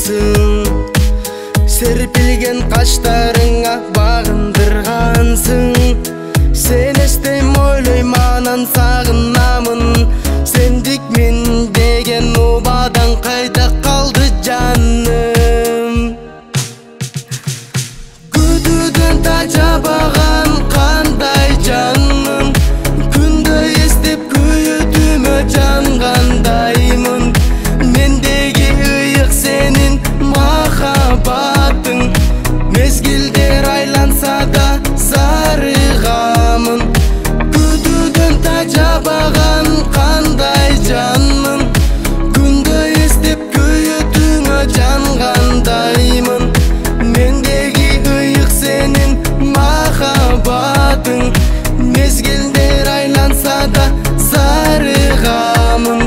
калгансың. Серпилген каштарыңа багындыргансың. Сен эстейм ойлойм анан сагынамын. Сендик мен деген убадаң кайда калды жаным? Күтүүдөн тажабаган кандай жанмын. Күндө эстеп күйүтүмө жангандаймын. Мендеги ыйык сенин махаббатың. Мезгилдер айланса да зарыгамын. Күтүүдөн тажабаган кандай жанмын. Күндө эстеп күйүтүмө жангандаймын. Мендеги ыйык сенин махаббатың. Мезгилдер айланса да зарыгамын.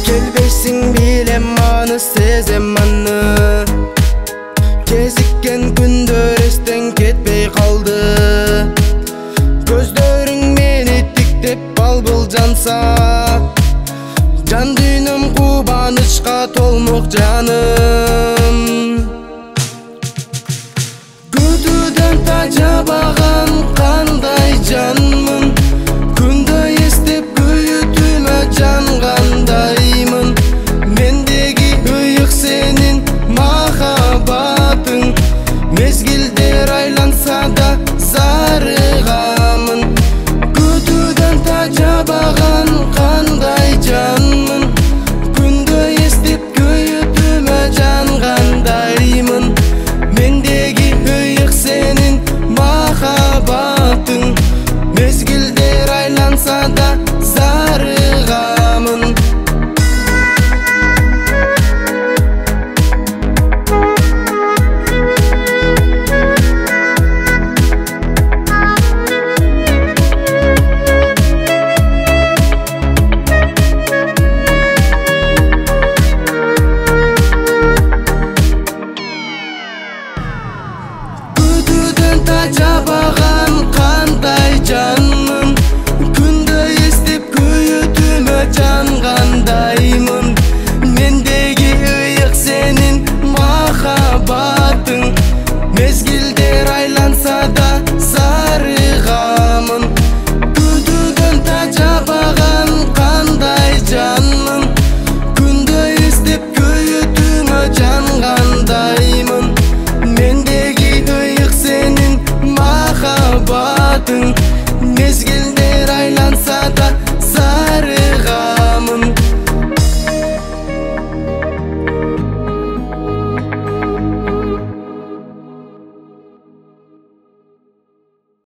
Келбейсиң билем аны, сезем аны. Кезиккен күндөр эстен кетпей калды. Көздөрүң мени тиктеп балбыл жанса, жан дүйнөм кубанычка толмок жаным.